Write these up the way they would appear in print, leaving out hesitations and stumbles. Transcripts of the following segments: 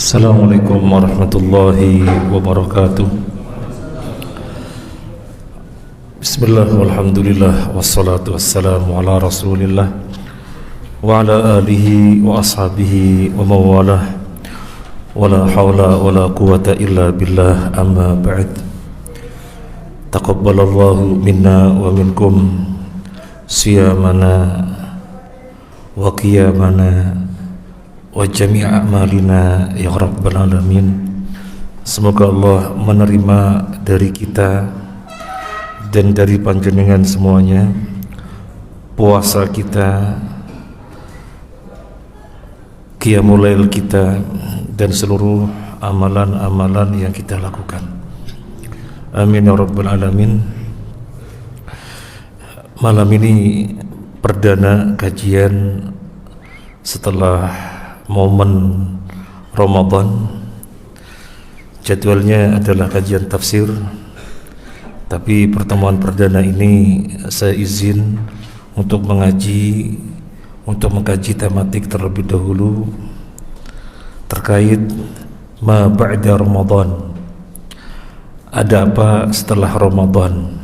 Assalamualaikum warahmatullahi wabarakatuh. Bismillah walhamdulillah wassalatu wassalamu ala rasulillah wa ala alihi wa ashabihi wa mawalah wa la hawla wa la quwata illa billah, amma ba'd. Taqabbalallahu minna wa minkum siyamana wa qiyamana wa jami'a a'malina ya rabbal alamin. Semoga Allah menerima dari kita dan dari panjenengan semuanya puasa kita, qiyamul lail kita, dan seluruh amalan-amalan yang kita lakukan. Amin ya rabbal alamin. Malam ini perdana kajian setelah momen Ramadan. Jadwalnya adalah kajian tafsir, tapi pertemuan perdana ini saya izin untuk mengkaji tematik terlebih dahulu terkait ma ba'da Ramadan. Ada apa setelah Ramadan?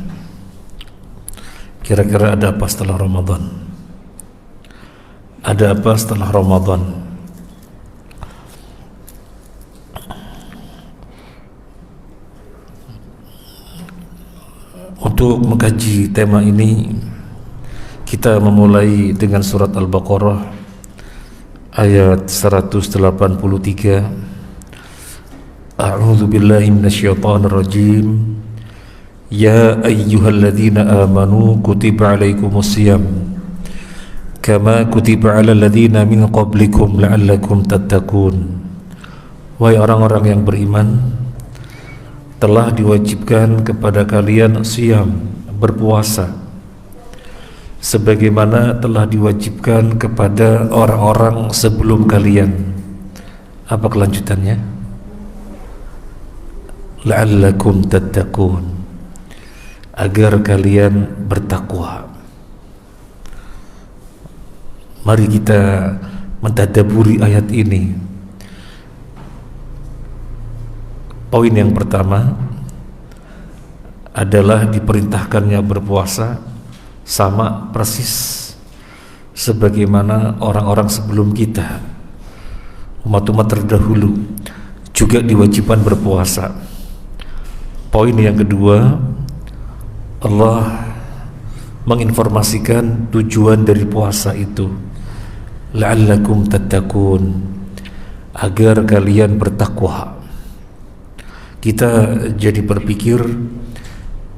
Kira-kira ada apa setelah Ramadan? Ada apa setelah Ramadan? Untuk mengkaji tema ini, kita memulai dengan surat Al-Baqarah ayat 183. A'udzu billahi minasyaitonir rajim. Ya ayyuhalladzina amanu kutiba alaikumusiyam kama kutiba alal ladzina min qablikum la'allakum tattaqun. Wahai orang-orang yang beriman, telah diwajibkan kepada kalian siyam, berpuasa, sebagaimana telah diwajibkan kepada orang-orang sebelum kalian. Apa kelanjutannya? La'allakum tattaqun, agar kalian bertakwa. Mari kita mentadabburi ayat ini. Poin yang pertama adalah diperintahkannya berpuasa sama persis sebagaimana orang-orang sebelum kita, umat-umat terdahulu juga diwajibkan berpuasa. Poin yang kedua, Allah menginformasikan tujuan dari puasa itu, la'allakum tattaqun, agar kalian bertakwa. Kita jadi berpikir,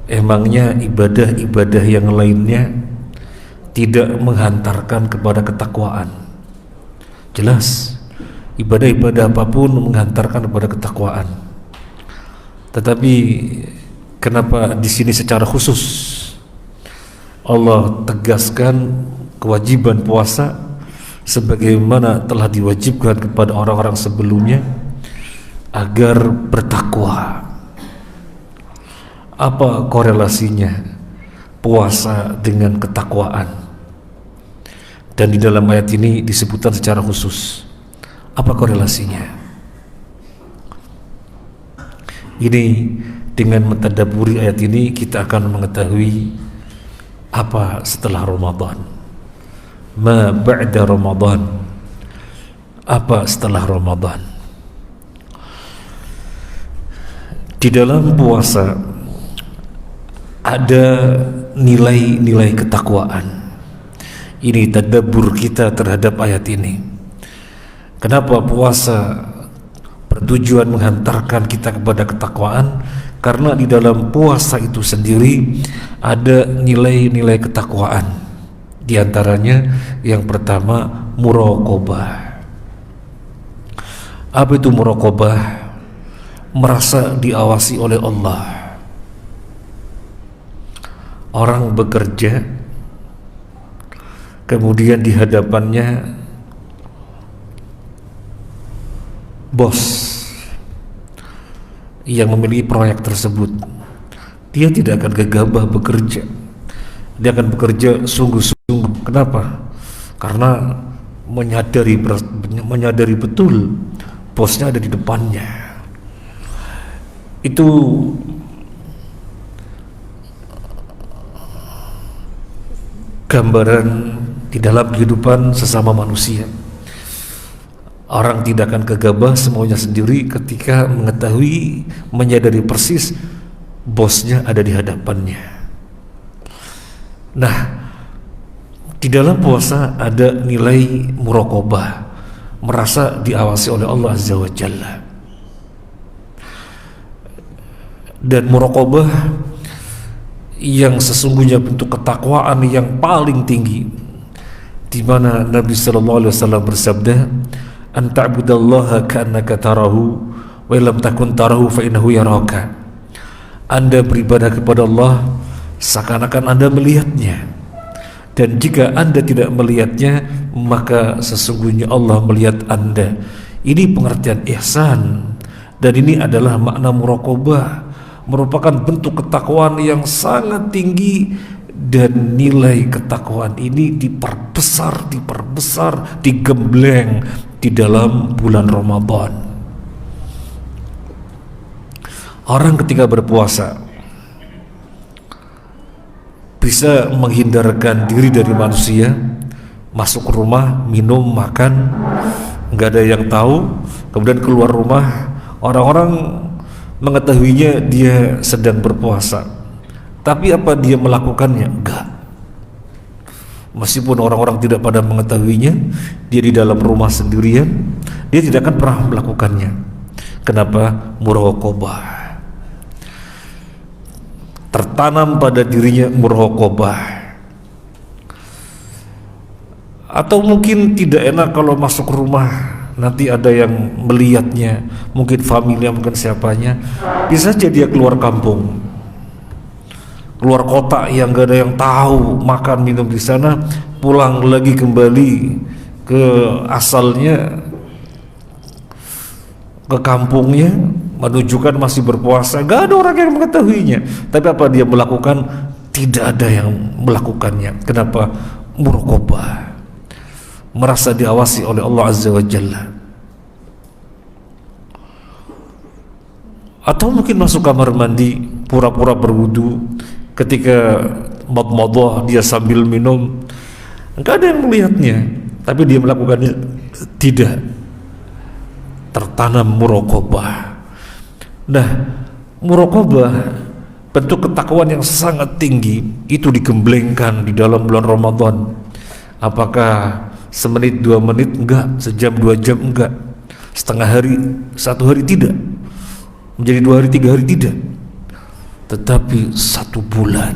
emangnya ibadah-ibadah yang lainnya tidak menghantarkan kepada ketakwaan? Jelas, ibadah-ibadah apapun menghantarkan kepada ketakwaan. Tetapi kenapa di sini secara khusus Allah tegaskan kewajiban puasa sebagaimana telah diwajibkan kepada orang-orang sebelumnya agar bertakwa? Apa korelasinya puasa dengan ketakwaan? Dan di dalam ayat ini disebutkan secara khusus. Apa korelasinya? Ini dengan mentadabburi ayat ini kita akan mengetahui apa setelah Ramadan. Ma ba'da Ramadan. Apa setelah Ramadan? Di dalam puasa ada nilai-nilai ketakwaan. Ini tadabbur kita terhadap ayat ini. Kenapa puasa bertujuan menghantarkan kita kepada ketakwaan? Karena di dalam puasa itu sendiri ada nilai-nilai ketakwaan. Di antaranya yang pertama, muraqabah. Apa itu muraqabah? Merasa diawasi oleh Allah. Orang bekerja, kemudian di hadapannya bos yang memiliki proyek tersebut. Dia tidak akan gegabah bekerja. Dia akan bekerja sungguh-sungguh. Kenapa? Karena menyadari betul bosnya ada di depannya. Itu gambaran di dalam kehidupan sesama manusia. Orang tidak akan gegabah semuanya sendiri ketika mengetahui, menyadari persis bosnya ada di hadapannya. Nah, di dalam puasa ada nilai muraqabah, merasa diawasi oleh Allah Azza wa Jalla. Dan muraqabah yang sesungguhnya bentuk ketakwaan yang paling tinggi, di mana Nabi sallallahu alaihi wasallam bersabda, "An ta'budallaha ka'annaka tarahu wa illam takun tarahu fa innahu yaraka." Anda beribadah kepada Allah seakan-akan Anda melihatnya, dan jika Anda tidak melihatnya, maka sesungguhnya Allah melihat Anda. Ini pengertian ihsan, dan ini adalah makna muraqabah, merupakan bentuk ketakwaan yang sangat tinggi, dan nilai ketakwaan ini diperbesar, digembleng di dalam bulan Ramadan. Orang ketika berpuasa bisa menghindarkan diri dari manusia, masuk rumah, minum, makan, nggak ada yang tahu, kemudian keluar rumah, orang-orang mengetahuinya dia sedang berpuasa. Tapi apa dia melakukannya? Enggak. Meskipun orang-orang tidak pada mengetahuinya, dia di dalam rumah sendirian, dia tidak akan pernah melakukannya. Kenapa? Muraqabah. Tertanam pada dirinya muraqabah. Atau mungkin tidak enak kalau masuk rumah, nanti ada yang melihatnya, mungkin familia, mungkin siapanya. Bisa jadi dia keluar kampung, keluar kota yang gak ada yang tahu, makan minum di sana, pulang lagi kembali ke asalnya, ke kampungnya, menunjukkan masih berpuasa, gak ada orang yang mengetahuinya. Tapi apa dia melakukan? Tidak ada yang melakukannya. Kenapa? Muraqabah, merasa diawasi oleh Allah Azza wa Jalla. Atau mungkin masuk kamar mandi, pura-pura berwudu, ketika madmadah dia sambil minum, enggak ada yang melihatnya, tapi dia melakukannya. Tidak, tertanam muraqabah. Nah, muraqabah, bentuk ketakwaan yang sangat tinggi, itu digemblengkan di dalam bulan Ramadan. Apakah semenit, 2 menit? Enggak. Sejam, 2 jam? Enggak. Setengah hari, 1 hari? Tidak. Menjadi 2 hari, 3 hari? Tidak. Tetapi 1 bulan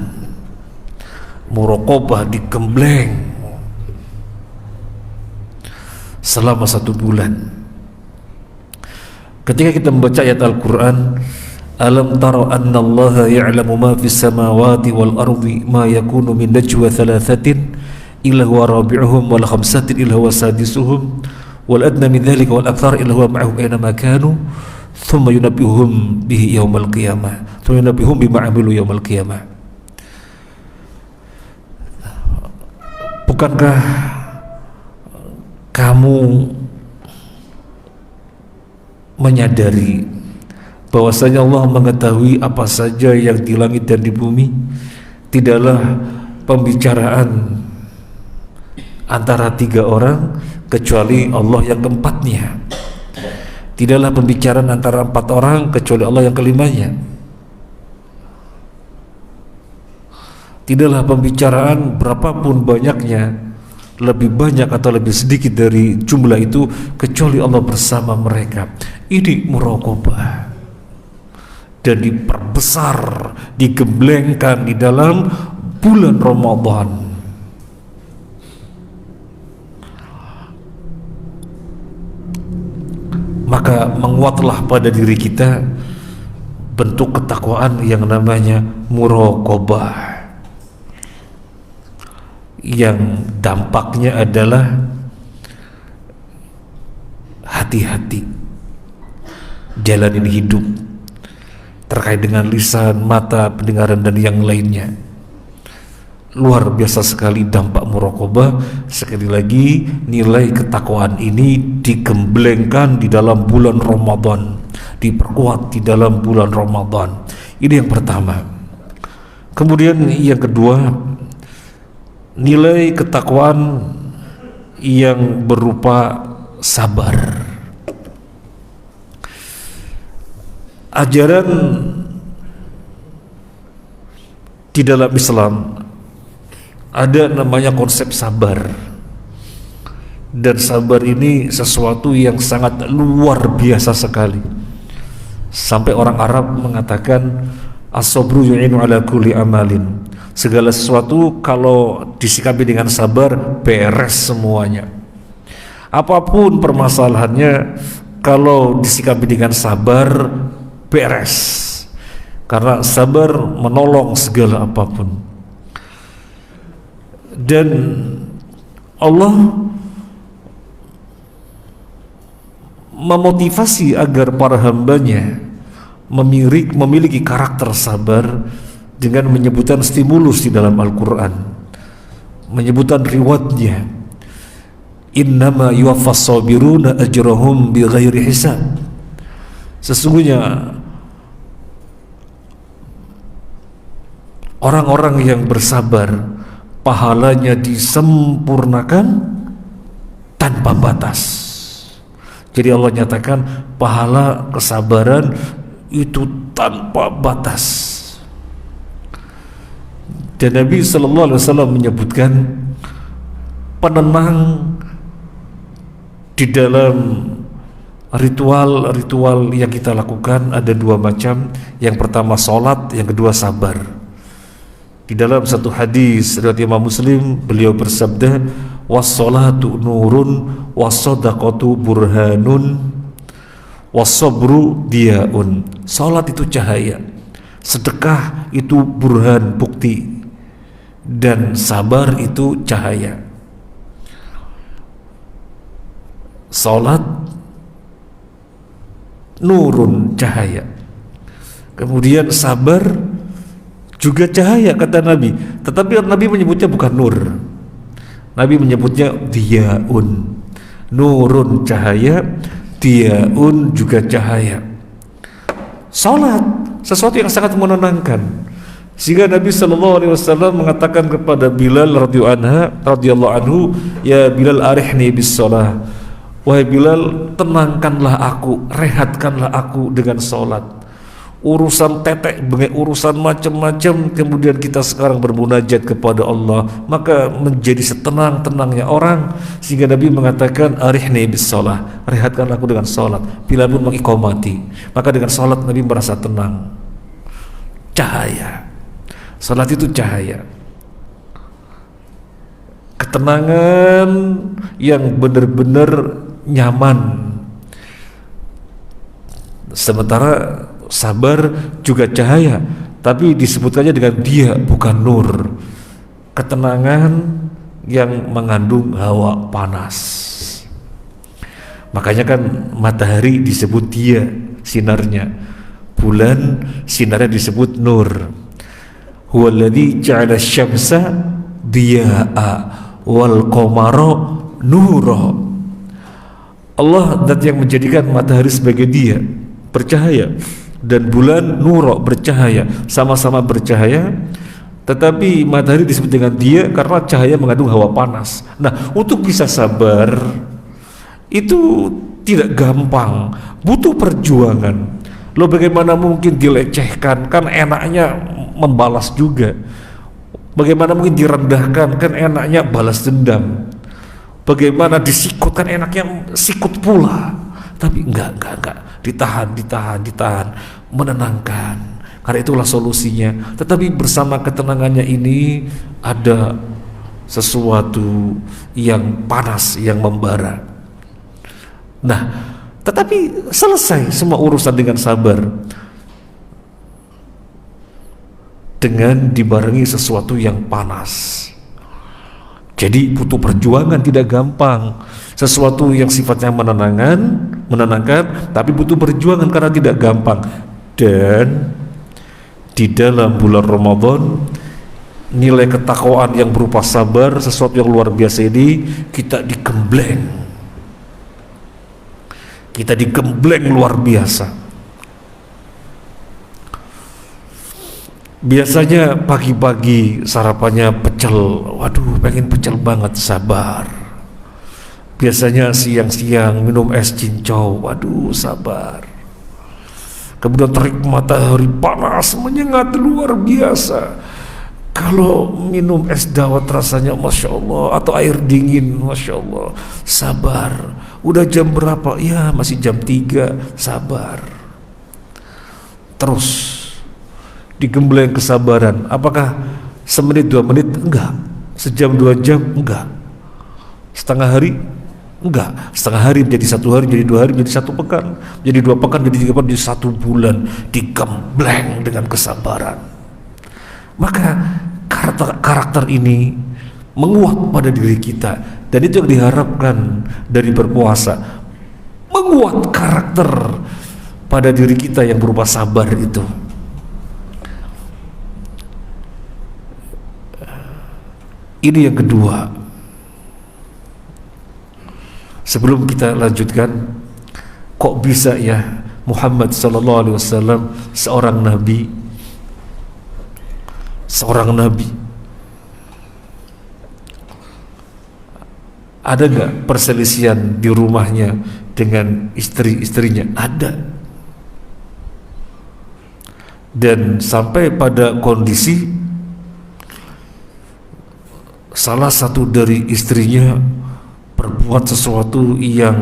muraqabah digembleng selama 1 bulan. Ketika kita membaca ayat Al-Quran, alam tara anna allaha ya'lamu ma fis samawati wal ardi ma yakunu min najwa thalathatin illa huwa rabi'uhum wal khamsatin illa huwa sadisuhum wal adna min dhalika wal akthar illa huwa ma'ahum aynama kanu thumma yunabbihuhum bihi yawmal qiyamah, thumma yunabbihuhum bima 'amilu yawmal qiyamah. Bukankah kamu menyadari bahwasanya Allah mengetahui apa saja yang di langit dan di bumi? Tidaklah pembicaraan antara 3 orang kecuali Allah yang keempatnya. Tidaklah pembicaraan antara 4 orang kecuali Allah yang kelimanya. Tidaklah pembicaraan berapapun banyaknya, lebih banyak atau lebih sedikit dari jumlah itu, kecuali Allah bersama mereka. Ini muraqabah, dan diperbesar, digemblengkan di dalam bulan Ramadan. Maka menguatlah pada diri kita bentuk ketakwaan yang namanya muraqabah, yang dampaknya adalah hati-hati jalanin hidup terkait dengan lisan, mata, pendengaran, dan yang lainnya. luar biasa sekali dampak muraqabah. Sekali lagi, nilai ketakwaan ini digemblengkan di dalam bulan Ramadan, diperkuat di dalam bulan Ramadan. Ini yang pertama. Kemudian yang kedua, nilai ketakwaan yang berupa sabar. Ajaran di dalam Islam ada namanya konsep sabar, dan sabar ini sesuatu yang sangat luar biasa sekali, sampai orang Arab mengatakan as-sabru yu'inu ala kulli amalin. Segala sesuatu kalau disikapi dengan sabar, beres semuanya. Apapun permasalahannya, kalau disikapi dengan sabar, beres. Karena sabar menolong segala apapun. Dan Allah memotivasi agar para hambanya memiliki karakter sabar dengan menyebutkan stimulus di dalam Al-Quran, menyebutkan rewardnya. Innama yuwaffas sabiruna ajrahum bighairi hisab. Sesungguhnya orang-orang yang bersabar, pahalanya disempurnakan tanpa batas. Jadi Allah nyatakan pahala kesabaran itu tanpa batas. Dan Nabi SAW menyebutkan penenang di dalam ritual yang kita lakukan ada dua macam. Yang pertama sholat, yang kedua sabar. Di dalam satu hadis riwayat Imam Muslim, beliau bersabda, was-sholatu nurun, was-shadaqatu burhanun, was-sabru diyaun. Sholat itu cahaya, sedekah itu burhan, bukti, dan sabar itu cahaya. Sholat nurun, cahaya, kemudian sabar juga cahaya kata Nabi, tetapi Nabi menyebutnya bukan nur, Nabi menyebutnya diyaun. Nurun cahaya, diyaun juga cahaya. Salat sesuatu yang sangat menenangkan, sehingga Nabi SAW mengatakan kepada Bilal radhiyallahu anhu, ya Bilal arihni bis shalah. Wahai Bilal, tenangkanlah aku, rehatkanlah aku dengan sholat. Urusan tetek bengek, urusan macam-macam, kemudian kita sekarang bermunajat kepada Allah, maka menjadi setenang-tenangnya orang. Sehingga Nabi mengatakan arihni bis shalah, rehatkanlah aku dengan sholat. Bilal pun mengiqamati, maka dengan sholat Nabi merasa tenang. Cahaya, sholat itu cahaya, ketenangan yang benar-benar nyaman. Sementara sabar juga cahaya, tapi disebutkannya dengan dia, bukan nur. Ketenangan yang mengandung hawa panas. Makanya kan matahari disebut dia sinarnya, bulan sinarnya disebut nur. Huwallazi ja'ala syamsa diya'a wal qamara nura. Allah zat yang menjadikan matahari sebagai dia, bercahaya, dan bulan nuro, bercahaya, sama-sama bercahaya. Tetapi matahari disebut dengan dia karena cahaya mengandung hawa panas. Nah, untuk bisa sabar itu tidak gampang, butuh perjuangan. Lo bagaimana mungkin dilecehkan, kan enaknya membalas juga. Bagaimana mungkin direndahkan, kan enaknya balas dendam. Bagaimana disikut, kan enaknya sikut pula. Tapi enggak, ditahan, menenangkan. Karena itulah solusinya. Tetapi bersama ketenangannya ini ada sesuatu yang panas, yang membara. Nah, tetapi selesai semua urusan dengan sabar, dengan dibarengi sesuatu yang panas. Jadi butuh perjuangan, tidak gampang. Sesuatu yang sifatnya menenangkan, tapi butuh perjuangan karena tidak gampang. Dan di dalam bulan Ramadan nilai ketakwaan yang berupa sabar, sesuatu yang luar biasa ini, kita digembleng. Kita digembleng luar biasa. Biasanya pagi-pagi sarapannya pecel, waduh pengen pecel banget, sabar. Biasanya siang-siang minum es cincau, waduh sabar. Kemudian terik matahari panas menyengat luar biasa. Kalau minum es dawet rasanya Masya Allah, atau air dingin Masya Allah, sabar. Udah jam berapa? Ya masih jam 3, sabar. Terus digembleng kesabaran. Apakah semenit 2 menit? Enggak. Sejam 2 jam? Enggak. Setengah hari? Enggak. Setengah hari menjadi 1 hari, jadi 2 hari, menjadi 1 pekan, jadi 2 pekan, jadi 3 pekan, jadi 1 bulan. Digembleng dengan kesabaran. Maka karakter ini menguat pada diri kita, dan itu yang diharapkan dari berpuasa, menguat karakter pada diri kita yang berupa sabar itu. Ini yang kedua. Sebelum kita lanjutkan, kok bisa ya Muhammad SAW seorang nabi, ada gak perselisihan di rumahnya dengan istri-istrinya? Ada. Dan sampai pada kondisi salah satu dari istrinya berbuat sesuatu yang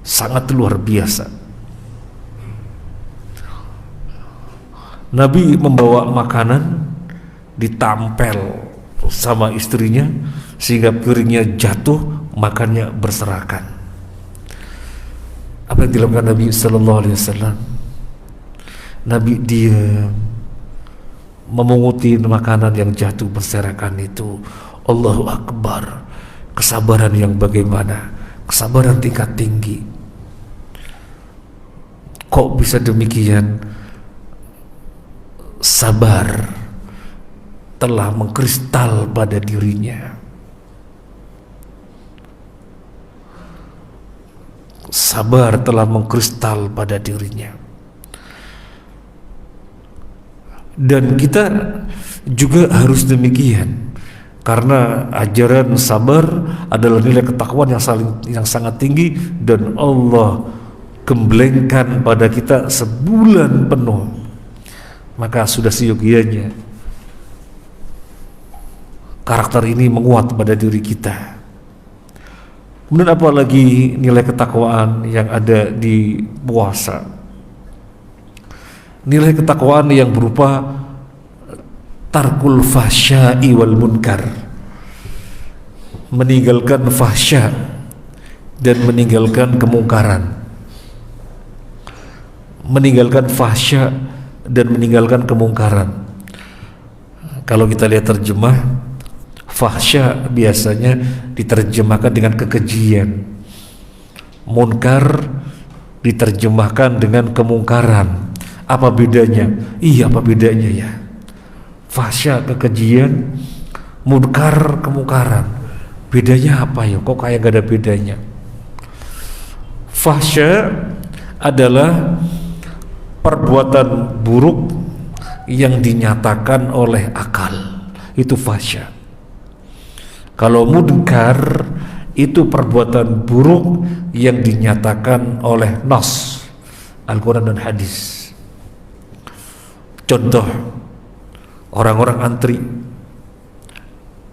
sangat luar biasa. Nabi membawa makanan, ditampel sama istrinya sehingga piringnya jatuh, makannya berserakan. Apa yang dilakukan Nabi Sallallahu Alaihi Wasallam? Nabi diam, memunguti makanan yang jatuh berserakan itu. Allahu Akbar. Kesabaran yang bagaimana? Kesabaran tingkat tinggi. Kok bisa demikian? Sabar telah mengkristal pada dirinya. Sabar telah mengkristal pada dirinya. Dan kita juga harus demikian, karena ajaran sabar adalah nilai ketakwaan yang sangat tinggi, dan Allah gemblengkan pada kita sebulan penuh. Maka sudah seyogianya karakter ini menguat pada diri kita. Kemudian apalagi nilai ketakwaan yang ada di puasa. Nilai ketakwaan yang berupa tarkul fahsya'i wal munkar, meninggalkan fahsya dan meninggalkan kemungkaran. Meninggalkan fahsya dan meninggalkan kemungkaran. Kalau kita lihat terjemah, fahsya biasanya diterjemahkan dengan kekejian, munkar diterjemahkan dengan kemungkaran. Apa bedanya? Iya, apa bedanya ya? Fahsya kekejian, munkar kemungkaran. Bedanya apa ya? Kok kayak gak ada bedanya? Fahsya adalah perbuatan buruk yang dinyatakan oleh akal, itu fahsya. Kalau munkar itu perbuatan buruk yang dinyatakan oleh nas, Al-Quran dan hadis. Contoh, orang-orang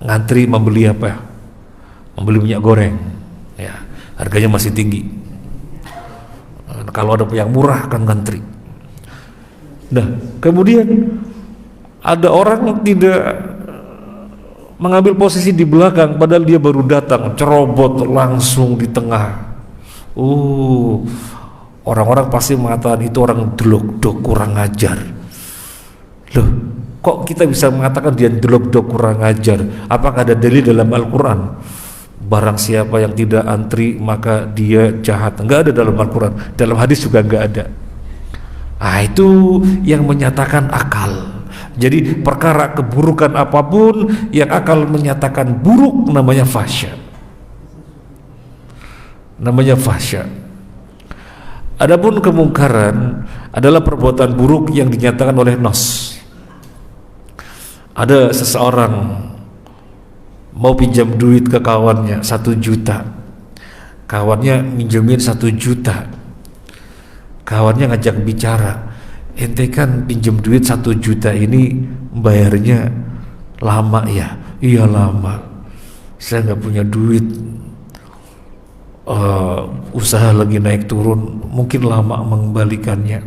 ngantri membeli apa? Membeli minyak goreng, ya, harganya masih tinggi. Kalau ada yang murah kan ngantri. Nah, kemudian ada orang yang tidak mengambil posisi di belakang, padahal dia baru datang, cerobot langsung di tengah. Orang-orang pasti mengatakan itu orang delok-dok, kurang ajar. Loh, kok kita bisa mengatakan dia delok-dok, kurang ajar? Apakah ada dalil dalam Al-Quran? Barang siapa yang tidak antri maka dia jahat. Enggak ada dalam Al-Quran, dalam hadis juga enggak ada. Itu yang menyatakan akal. Jadi perkara keburukan apapun yang akal menyatakan buruk namanya fahsya. Namanya fahsya. Adapun kemungkaran adalah perbuatan buruk yang dinyatakan oleh nas. Ada seseorang mau pinjam duit ke kawannya 1 juta. Kawannya minjemin 1 juta. Kawannya ngajak bicara, ente kan pinjam duit 1 juta ini bayarnya lama ya? Iya lama, saya nggak punya duit, usaha lagi naik turun, mungkin lama mengembalikannya.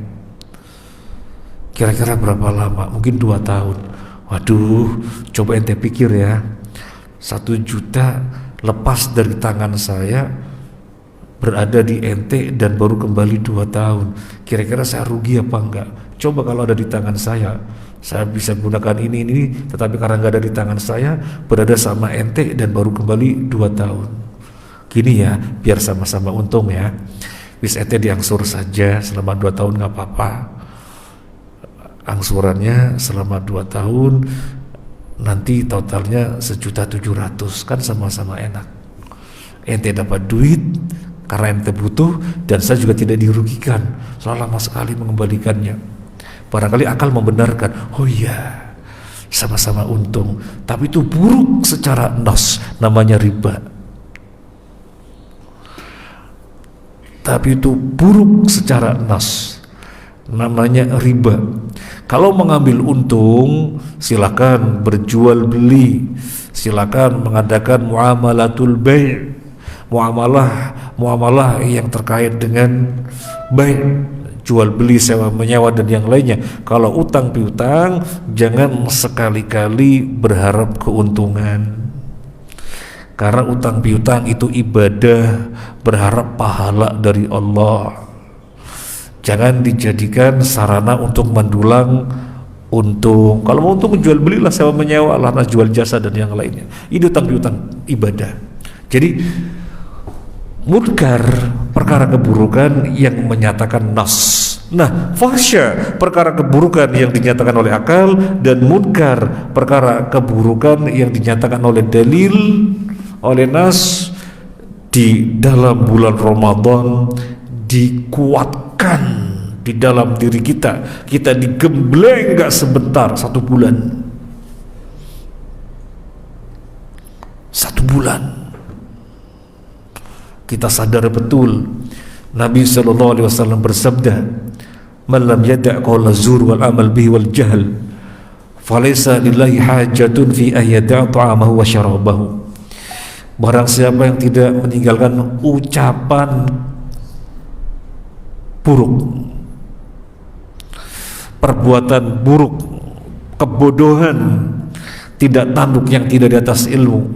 Kira-kira berapa lama? Mungkin 2 tahun. Waduh, coba ente pikir ya, 1 juta lepas dari tangan saya, berada di ente dan baru kembali 2 tahun. Kira-kira saya rugi apa enggak? Coba kalau ada di tangan saya bisa gunakan ini, tetapi karena enggak ada di tangan saya, berada sama ente dan baru kembali 2 tahun. Gini ya, biar sama-sama untung ya. Wis ente diangsur saja selama 2 tahun nggak apa-apa. Angsurannya selama 2 tahun, nanti totalnya 1.700.000, kan sama-sama enak. Ente dapat duit karena ente butuh, dan saya juga tidak dirugikan soalnya lama sekali mengembalikannya. Barangkali akal membenarkan, oh iya, sama-sama untung. Tapi itu buruk secara nas, namanya riba. Tapi itu buruk secara nas, namanya riba. Kalau mengambil untung, silakan berjual beli, silakan mengadakan muamalatul bai', muamalah yang terkait dengan baik, jual beli, sewa menyewa dan yang lainnya. Kalau utang piutang, jangan sekali-kali berharap keuntungan, karena utang piutang itu ibadah, berharap pahala dari Allah. Jangan dijadikan sarana untuk mendulang untung. Kalau mau untung, jual belilah, sewa menyewa lah, jual jasa dan yang lainnya. Ini utang piutang ibadah. Jadi munkar, perkara keburukan yang menyatakan nas. Nah, fahsya, perkara keburukan yang dinyatakan oleh akal, dan munkar, perkara keburukan yang dinyatakan oleh dalil, oleh nas. Di dalam bulan Ramadan dikuatkan di dalam diri kita. Kita digembleng gak sebentar, 1 bulan. 1 bulan. Kita sadar betul Nabi SAW bersabda, man lam yada' qawla zur wal amal bihi wal jahl falaysa lillahi hajatun fi ayyada' ta'amahu wa syarabahu. Barang siapa yang tidak meninggalkan ucapan buruk, perbuatan buruk, kebodohan, tidak tanduk yang tidak di atas ilmu,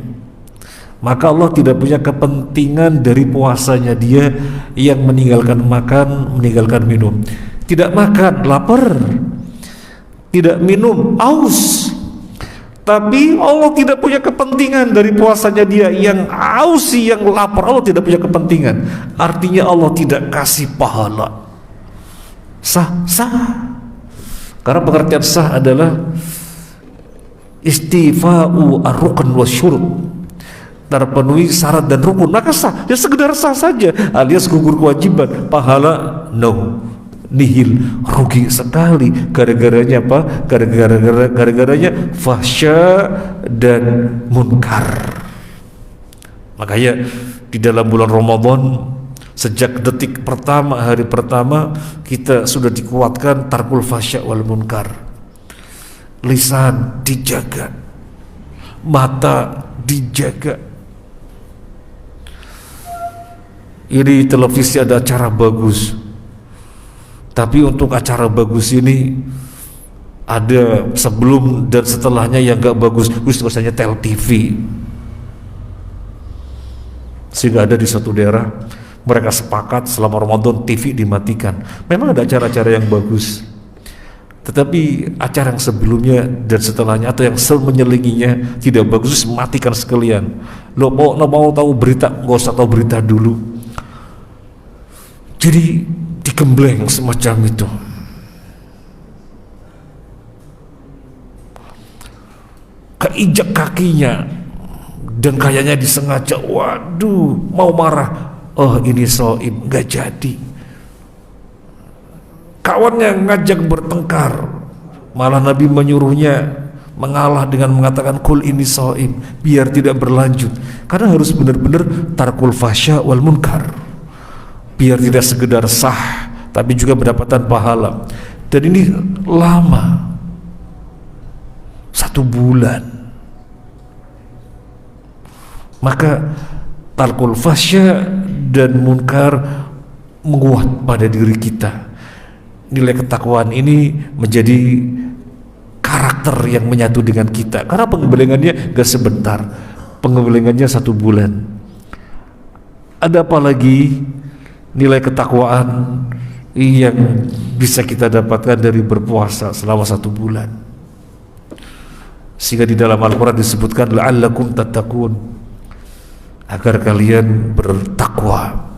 maka Allah tidak punya kepentingan dari puasanya dia yang meninggalkan makan, meninggalkan minum. Tidak makan, lapar. Tidak minum, aus. Tapi Allah tidak punya kepentingan dari puasanya dia yang aus, yang lapar. Allah tidak punya kepentingan. Artinya Allah tidak kasih pahala. Sah. Karena pengertian sah adalah istifa'u ar-rukn wa syurut, terpenuhi syarat dan rukun, maka sah. Ya sekedar sah saja, alias gugur kewajiban, pahala no, nihil, rugi sekali. Gara-garanya apa? Gara-garanya fahsya dan munkar. Makanya di dalam bulan Ramadan, sejak detik pertama, hari pertama, kita sudah dikuatkan tarkul fahsya wal munkar. Lisan dijaga, mata dijaga. Ini televisi ada acara bagus, tapi untuk acara bagus ini ada sebelum dan setelahnya yang gak bagus. Usahanya tel TV. Sehingga ada di suatu daerah mereka sepakat selama Ramadan TV dimatikan. Memang ada acara-acara yang bagus, tetapi acara yang sebelumnya dan setelahnya atau yang menyelinginya tidak bagus, matikan sekalian. Lo mau tahu berita, gak usah tahu berita dulu. Jadi digembleng semacam itu. keinjak kakinya, dan kayaknya disengaja, waduh mau marah, oh ini shaim, nggak jadi. Kawannya ngajak bertengkar, malah Nabi menyuruhnya mengalah dengan mengatakan kul ini shaim, biar tidak berlanjut. Karena harus benar-benar tarkul fasya wal munkar, biar tidak sekedar sah tapi juga mendapatkan pahala. Dan ini lama, 1 bulan. Maka tarkul fasya dan munkar menguat pada diri kita. Nilai ketakwaan ini menjadi karakter yang menyatu dengan kita, karena pengembelengannya gak sebentar, pengembelengannya 1 bulan. Ada apa lagi nilai ketakwaan yang bisa kita dapatkan dari berpuasa selama 1 bulan? Sehingga di dalam Al-Quran disebutkan la'allakum tattaqun, agar kalian bertakwa.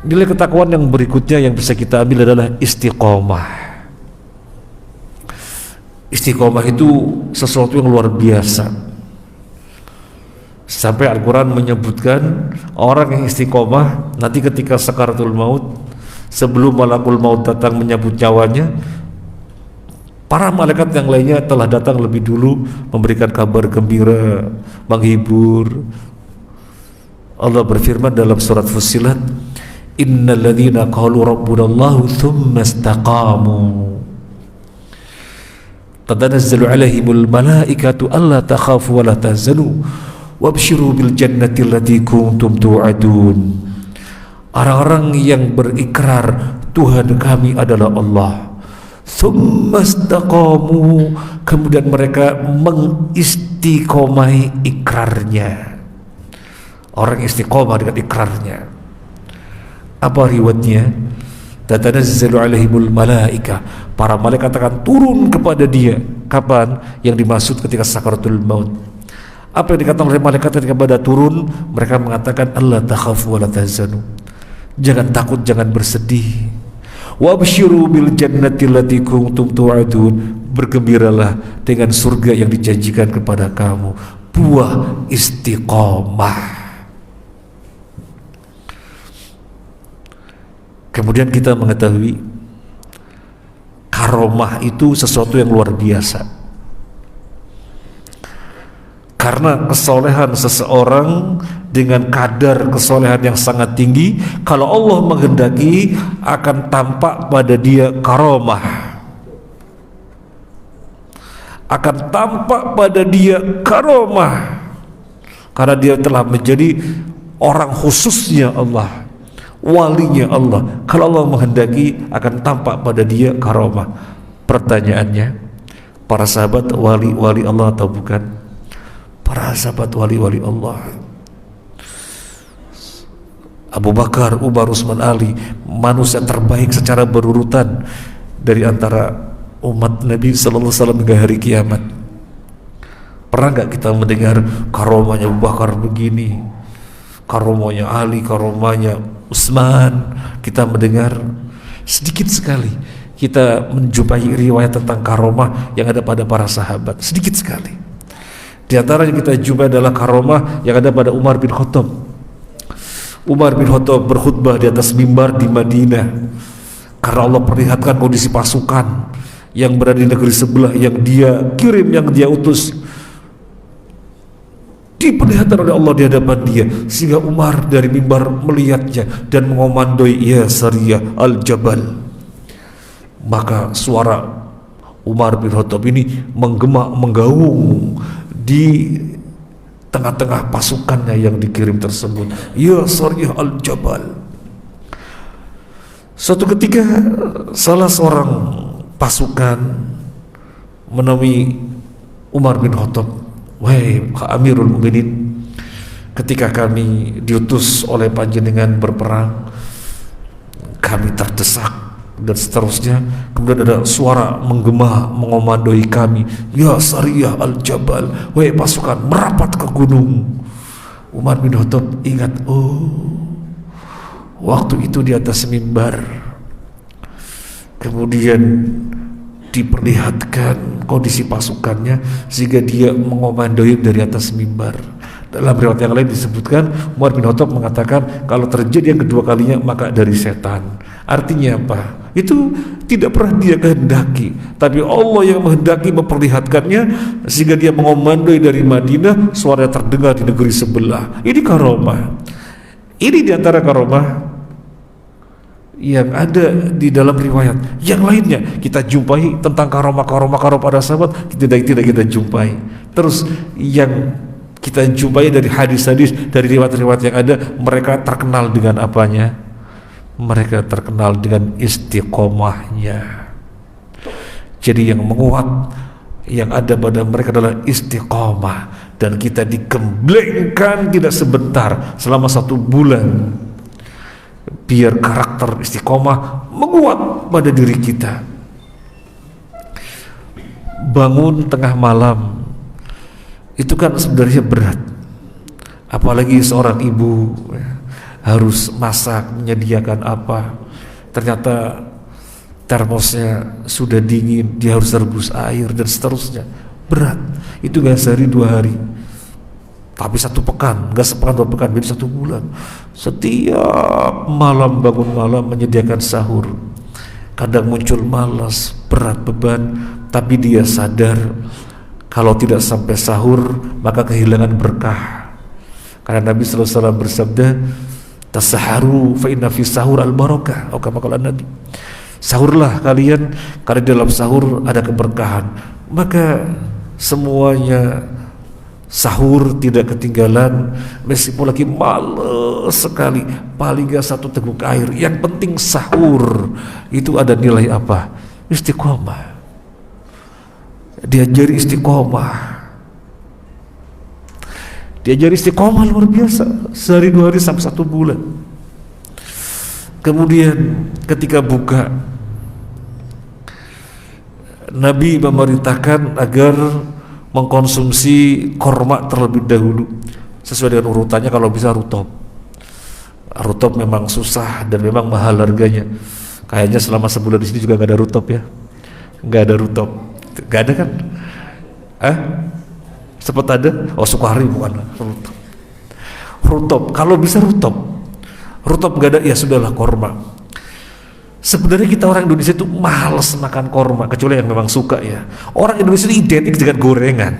Nilai ketakwaan yang berikutnya yang bisa kita ambil adalah istiqomah. Istiqomah itu sesuatu yang luar biasa. Sampai Al-Quran menyebutkan orang yang istiqomah nanti ketika sakaratul maut, sebelum malakul maut datang menyambut nyawanya, para malaikat yang lainnya telah datang lebih dulu memberikan kabar gembira, menghibur. Allah berfirman dalam surat Fussilat, innal ladzina qalu rabbunallahu tsumma istaqamu tatanazzalu alaihimul malaikatu alla takhafu wa la tahzanu wabshiru bil jannati allati kuntum tu'adun. Orang-orang yang berikrar Tuhan kami adalah Allah, tsumma istaqamu, kemudian mereka mengistiqomai ikrarnya. Orang istiqomah dengan ikrarnya. Apa riwayatnya? Tatanazzalu alaihimul malaika, para malaikat akan turun kepada dia. Kapan? Yang dimaksud ketika sakaratul maut. Apa yang dikatakan oleh malaikat ketika pada turun? Mereka mengatakan Allah takhafu wa la tahzanu, jangan takut, jangan bersedih. Wa absyiru bil jannati allati kuntum tu'adun, bergembiralah dengan surga yang dijanjikan kepada kamu. Buah istiqomah. Kemudian kita mengetahui karomah itu sesuatu yang luar biasa, karena kesolehan seseorang dengan kadar kesolehan yang sangat tinggi, kalau Allah menghendaki akan tampak pada dia karomah, akan tampak pada dia karomah, karena dia telah menjadi orang khususnya Allah, walinya Allah. Kalau Allah menghendaki akan tampak pada dia karomah. Pertanyaannya, para sahabat wali-wali Allah atau bukan? Para sahabat wali-wali Allah. Abu Bakar, Umar, Utsman, Ali, manusia terbaik secara berurutan dari antara umat Nabi sallallahu alaihi wasallam hingga hari kiamat. Pernah enggak kita mendengar karomahnya Abu Bakar begini, karomahnya Ali, karomahnya Utsman? Kita mendengar sedikit sekali. Kita menjumpai riwayat tentang karomah yang ada pada para sahabat, sedikit sekali. Di antara yang kita jumpai adalah karomah yang ada pada Umar bin Khattab. Umar bin Khattab berkhutbah di atas mimbar di Madinah karena Allah perlihatkan kondisi pasukan yang berada di negeri sebelah yang dia kirim, yang dia utus, diperlihatkan oleh Allah di hadapan dia, sehingga Umar dari mimbar melihatnya dan mengomandoi, ya Sariyah al-Jabal. Maka suara Umar bin Khattab ini menggema, menggaung di tengah-tengah pasukannya yang dikirim tersebut, ya Sariyah al-Jabal. Suatu ketika salah seorang pasukan menemui Umar bin Khattab, wahai Amirul Mukminin, ketika kami diutus oleh panjenengan berperang, kami terdesak dan seterusnya. Kemudian ada suara menggema, mengomandoi kami, ya Sariyah al-Jabal, wahai pasukan merapat ke gunung. Umar bin Khattab ingat, oh waktu itu di atas mimbar, kemudian diperlihatkan kondisi pasukannya sehingga dia mengomandoi dari atas mimbar. Dalam riwayat yang lain disebutkan Umar bin Khattab mengatakan kalau terjadi yang kedua kalinya maka dari setan. Artinya apa? Itu tidak pernah dia kehendaki, tapi Allah yang menghendaki memperlihatkannya sehingga dia mengomandoi dari Madinah, suara terdengar di negeri sebelah. Ini karomah. Ini diantara karomah yang ada di dalam riwayat. Yang lainnya kita jumpai tentang karomah para sahabat tidak kita jumpai. Terus yang kita jumpai dari hadis-hadis, dari riwayat-riwayat yang ada, mereka terkenal dengan apanya? Mereka terkenal dengan istiqomahnya. Jadi yang menguat yang ada pada mereka adalah istiqomah, dan kita digemblengkan tidak sebentar selama 1 bulan biar karakter istiqomah menguat pada diri kita. Bangun tengah malam itu kan sebenarnya berat, apalagi seorang ibu harus masak, menyediakan apa, ternyata termosnya sudah dingin, dia harus rebus air dan seterusnya. Berat. Itu gak sehari 2 hari, tapi 1 pekan, gak sepekan 2 pekan, jadi 1 bulan. Setiap malam bangun malam menyediakan sahur. Kadang muncul malas, berat, beban, tapi dia sadar kalau tidak sampai sahur maka kehilangan berkah. Karena Nabi SAW bersabda, tasaharu fa inna fi sahur al barakah. Atau kama Nabi, sahurlah kalian karena di dalam sahur ada keberkahan. Maka semuanya sahur tidak ketinggalan, meskipun lagi males sekali, paling gak 1 teguk air. Yang penting sahur itu ada nilai apa? Istiqomah. Diajari istiqomah. Diajari istiqomah luar biasa, sehari 2 hari sampai 1 bulan. Kemudian ketika buka, Nabi memerintahkan agar mengkonsumsi korma terlebih dahulu, sesuai dengan urutannya. Kalau bisa rutob. Rutob memang susah dan memang mahal harganya. Kayaknya selama sebulan di sini juga nggak ada rutob ya, nggak ada rutob. Gak ada kan? Sempat ada? Oh, Sukari bukan rutob. Rutob, kalau bisa rutob. Rutob gak ada, ya sudahlah korma. Sebenarnya kita orang Indonesia itu malas makan korma, kecuali yang memang suka ya. Orang Indonesia itu identik dengan gorengan.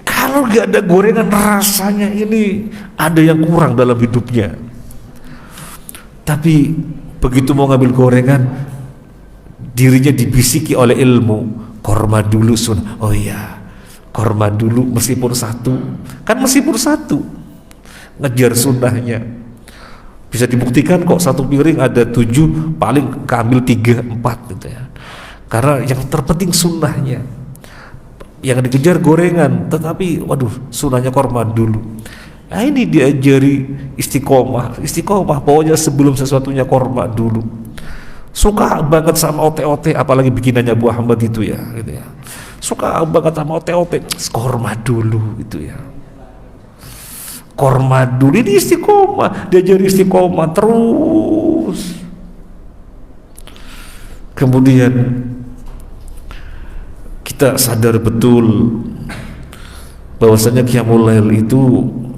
Kalau gak ada gorengan, rasanya ini ada yang kurang dalam hidupnya. Tapi begitu mau ngambil gorengan, dirinya dibisiki oleh ilmu, korma dulu sun. Oh iya, korma dulu meskipun 1, kan meskipun 1, ngejar sunnahnya. Bisa dibuktikan kok 1 piring ada 7, paling keambil 3, 4 gitu ya. Karena yang terpenting sunnahnya. Yang dikejar gorengan, tetapi waduh, sunnahnya korma dulu. Nah ini diajari istiqomah. Istiqomah pokoknya sebelum sesuatunya korma dulu. Suka banget sama ote-ote, apalagi bikinannya Bu Ahmad itu ya, gitu ya. Suka banget sama ote-ote, korma dulu gitu ya. Korma dulu, ini istiqomah, diajari istiqomah terus. Kemudian kita sadar betul bahwasanya Qiyamul Lail itu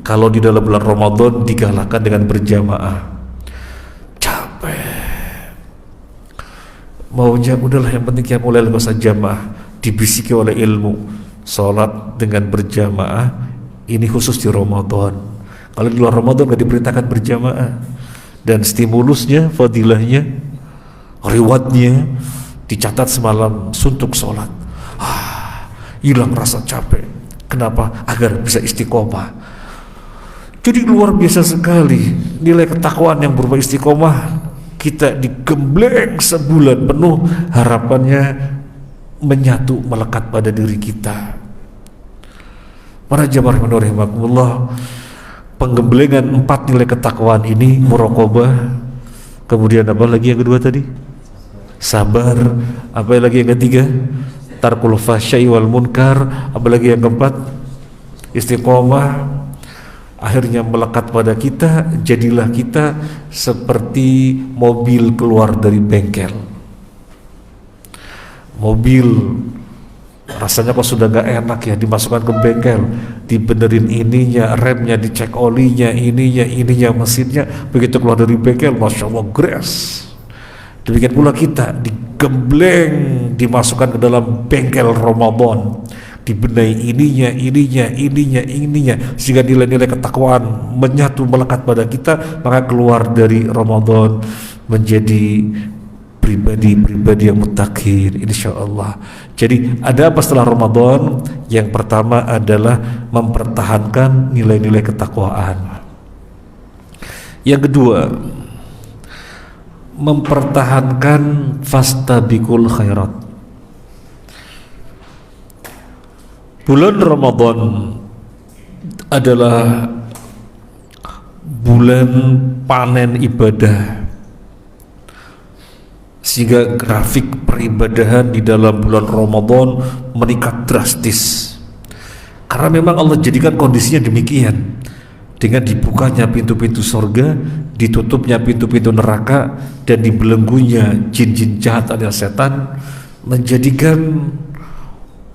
kalau di dalam bulan Ramadan digalakkan dengan berjamaah. Maunya udahlah yang penting Qiyamul Lail gak usah jamaah, dibisiki oleh ilmu. Sholat dengan berjamaah ini khusus di Ramadan. Kalau di luar Ramadan gak diperintahkan berjamaah. Dan stimulusnya, fadilahnya, rewardnya dicatat semalam suntuk sholat. Hilang rasa capek. Kenapa? Agar bisa istiqomah. Jadi luar biasa sekali nilai ketakwaan yang berupa istiqomah. Kita digembleng sebulan penuh, harapannya menyatu, melekat pada diri kita. Para jamaah rahimakumullah, penggemblengan 4 nilai ketakwaan ini, muraqabah, kemudian apa lagi yang kedua tadi? Sabar, apa lagi yang ketiga? Tarkul fahsya'i wal munkar, apa lagi yang keempat? Istiqomah. Akhirnya melekat pada kita, jadilah kita seperti mobil keluar dari bengkel. mobil rasanya kok sudah gak enak ya, dimasukkan ke bengkel, dibenerin ininya, remnya dicek olinya, ininya mesinnya, begitu keluar dari bengkel Masya Allah gres. Demikian pula kita digembleng, dimasukkan ke dalam bengkel Ramadan, dibenahi ininya, sehingga nilai-nilai ketakwaan menyatu melekat pada kita, maka keluar dari Ramadan menjadi pribadi-pribadi yang muttaqin insyaallah. Jadi ada apa setelah Ramadan? Yang pertama adalah mempertahankan nilai-nilai ketakwaan. Yang kedua, mempertahankan fastabiqul khairat. Bulan Ramadan adalah bulan panen ibadah, sehingga grafik peribadahan di dalam bulan Ramadan meningkat drastis. Karena memang Allah jadikan kondisinya demikian, dengan dibukanya pintu-pintu surga, ditutupnya pintu-pintu neraka, dan dibelenggunya jin-jin jahat alias setan, menjadikan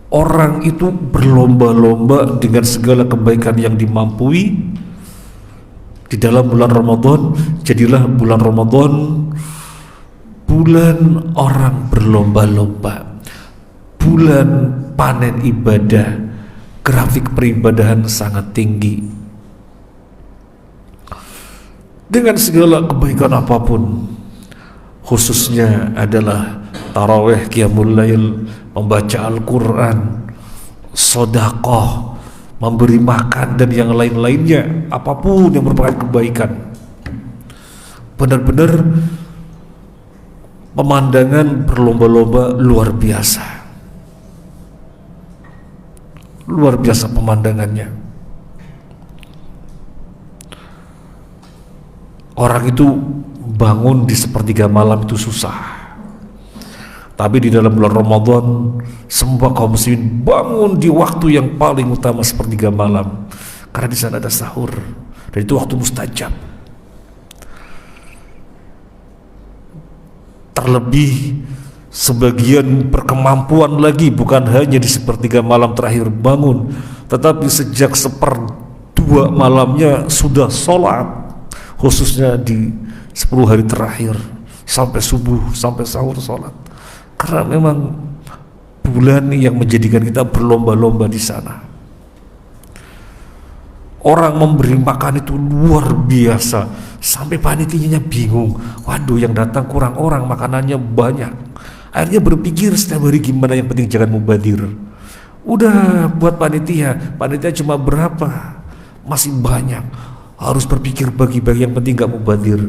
orang itu berlomba-lomba dengan segala kebaikan yang dimampui di dalam bulan Ramadan. Jadilah bulan Ramadan bulan orang berlomba-lomba, bulan panen ibadah, grafik peribadahan sangat tinggi. Dengan segala kebaikan apapun, khususnya adalah tarawih, qiyamul lail, membaca Al-Quran, sedekah, memberi makan, dan yang lain-lainnya, apapun yang merupakan kebaikan, benar-benar pemandangan berlomba-lomba luar biasa, luar biasa pemandangannya. Orang itu bangun di sepertiga malam itu susah, tapi di dalam bulan Ramadan semua kaum muslimin bangun di waktu yang paling utama sepertiga malam, karena di sana ada sahur dan itu waktu mustajab. Terlebih sebagian berkemampuan lagi bukan hanya di sepertiga malam terakhir bangun, tetapi sejak seperdua malamnya sudah sholat, khususnya di 10 hari terakhir sampai subuh, sampai sahur sholat. Karena memang bulan yang menjadikan kita berlomba-lomba di sana. Orang memberi makan itu luar biasa, sampai panitianya bingung, waduh yang datang kurang orang, makanannya banyak. Akhirnya berpikir setiap hari gimana, yang penting jangan mubadir. Udah buat panitia cuma berapa, masih banyak, harus berpikir bagi-bagi, yang penting gak mubadir.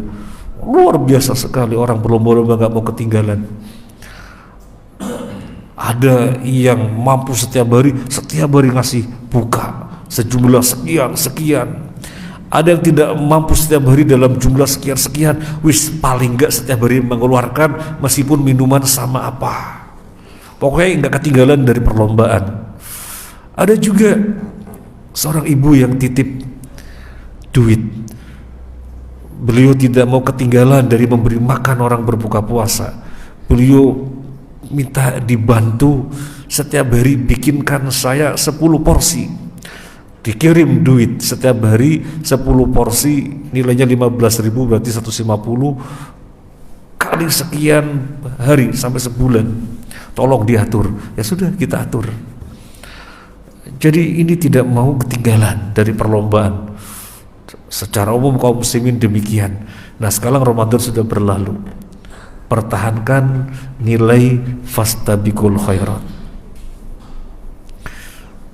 Luar biasa sekali orang berlomba-lomba gak mau ketinggalan. Ada yang mampu setiap hari ngasih buka sejumlah sekian. Ada yang tidak mampu setiap hari dalam jumlah sekian, wis paling enggak setiap hari mengeluarkan meskipun minuman sama apa, pokoknya enggak ketinggalan dari perlombaan. Ada juga seorang ibu yang titip duit, beliau tidak mau ketinggalan dari memberi makan orang berbuka puasa. Beliau minta dibantu setiap hari bikinkan saya 10 porsi, dikirim duit setiap hari 10 porsi, nilainya 15.000, berarti 150 kali sekian hari sampai sebulan, tolong diatur. Ya sudah, kita atur. Jadi ini tidak mau ketinggalan dari perlombaan. Secara umum kaum muslimin demikian. Nah sekarang Ramadan sudah berlalu, pertahankan nilai fastabiqul khairat.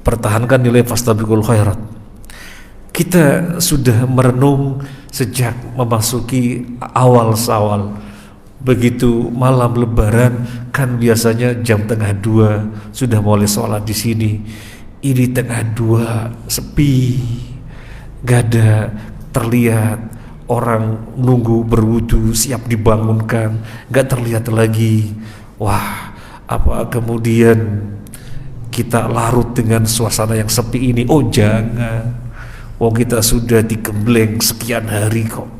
Pertahankan nilai fastabiqul khairat. Kita sudah merenung sejak memasuki awal Syawal. Begitu malam Lebaran kan biasanya jam 1:30 sudah mulai sholat di sini. Ini 1:30 sepi, gak ada terlihat orang nunggu berwudu siap dibangunkan, gak terlihat lagi. Wah, apa kemudian kita larut dengan suasana yang sepi ini? Oh jangan, wong kita sudah digembleng sekian hari kok,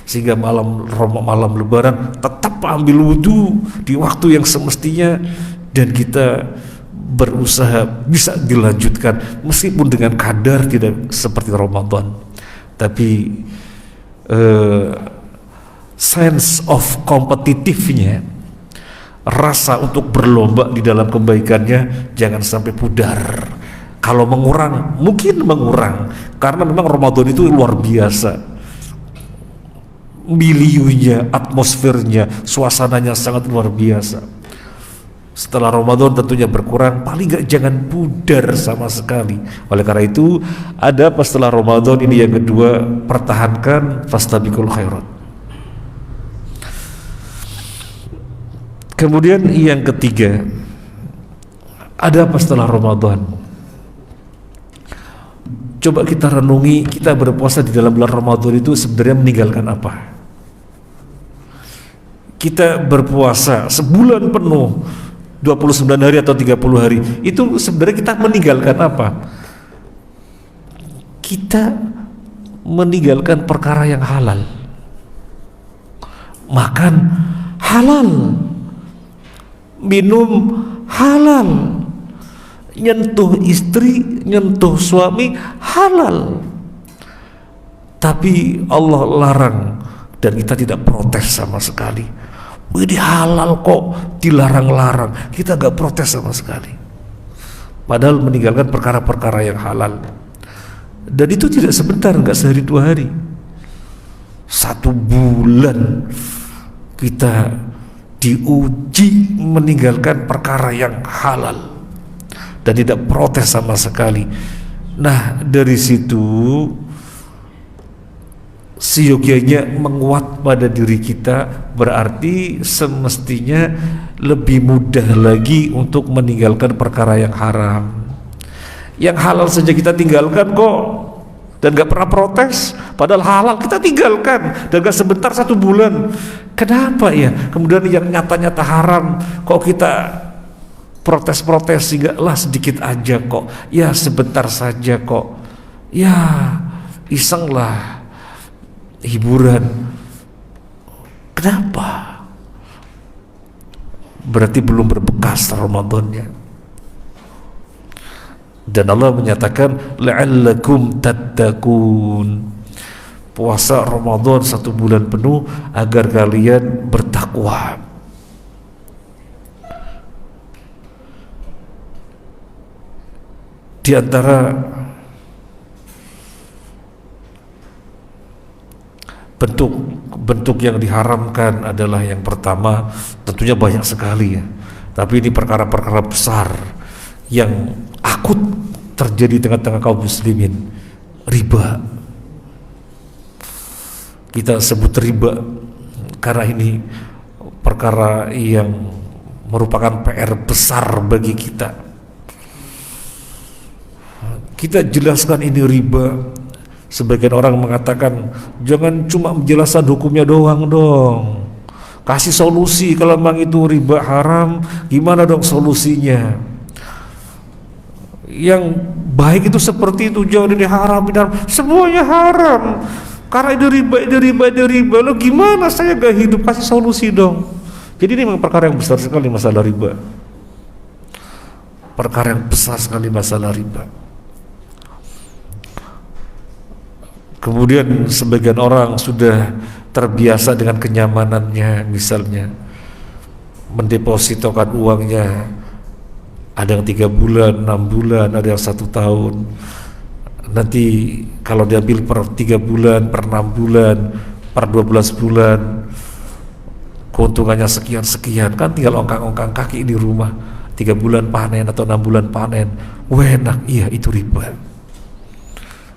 sehingga malam Lebaran tetap ambil wudu di waktu yang semestinya dan kita berusaha bisa dilanjutkan meskipun dengan kadar tidak seperti Ramadan, tapi sense of kompetitifnya, rasa untuk berlomba di dalam kebaikannya jangan sampai pudar. Kalau mengurang, mungkin mengurang karena memang Ramadan itu luar biasa, miliunya, atmosfernya, suasananya sangat luar biasa. Setelah Ramadan tentunya berkurang, paling gak jangan pudar sama sekali. Oleh karena itu ada pas setelah Ramadan ini yang kedua, pertahankan fastabiqul khairat. Kemudian yang ketiga, ada apa setelah Ramadan? Coba kita renungi, kita berpuasa di dalam bulan Ramadan itu sebenarnya meninggalkan apa? Kita berpuasa sebulan penuh, 29 hari atau 30 hari, itu sebenarnya kita meninggalkan apa? Kita meninggalkan perkara yang halal. Makan halal, minum halal, nyentuh istri, nyentuh suami halal. Tapi Allah larang dan kita tidak protes sama sekali. Ini halal kok, dilarang-larang, kita gak protes sama sekali. Padahal meninggalkan perkara-perkara yang halal. Dan itu tidak sebentar, gak sehari dua hari, 1 bulan kita diuji meninggalkan perkara yang halal dan tidak protes sama sekali. Nah, dari situ seyogianya menguat pada diri kita, berarti semestinya lebih mudah lagi untuk meninggalkan perkara yang haram. Yang halal saja kita tinggalkan kok, dan gak pernah protes. Padahal halal kita tinggalkan dan gak sebentar 1 bulan. Kenapa ya? Kemudian yang nyata-nyata haram kok kita protes-protes, sehingga lah sedikit aja kok, ya sebentar saja kok, ya iseng lah, hiburan. Kenapa? Berarti belum berbekas Ramadannya. Dan Allah menyatakan la'allakum tattaqun, puasa Ramadan 1 bulan penuh agar kalian bertakwa. Di antara bentuk yang diharamkan adalah yang pertama, tentunya banyak sekali ya, tapi ini perkara-perkara besar yang akut terjadi di tengah-tengah kaum muslimin. Riba, kita sebut riba karena ini perkara yang merupakan PR besar bagi kita. Kita jelaskan ini riba. Sebagian orang mengatakan jangan cuma menjelaskan hukumnya doang dong, kasih solusi. Kalau memang itu riba haram, gimana dong solusinya? Yang baik itu seperti itu, jangan ini haram, semuanya haram karena itu riba. Lo gimana saya gak hidup? Kasih solusi dong. Jadi ini memang perkara yang besar sekali masalah riba. Perkara yang besar sekali masalah riba. Kemudian sebagian orang sudah terbiasa dengan kenyamanannya, misalnya mendepositokan uangnya, ada yang 3 bulan, 6 bulan, ada yang 1 tahun. Nanti kalau diambil per 3 bulan, per 6 bulan, per 12 bulan, keuntungannya sekian-sekian, kan tinggal ongkang-ongkang kaki di rumah. 3 bulan panen atau 6 bulan panen, enak. Iya, itu riba.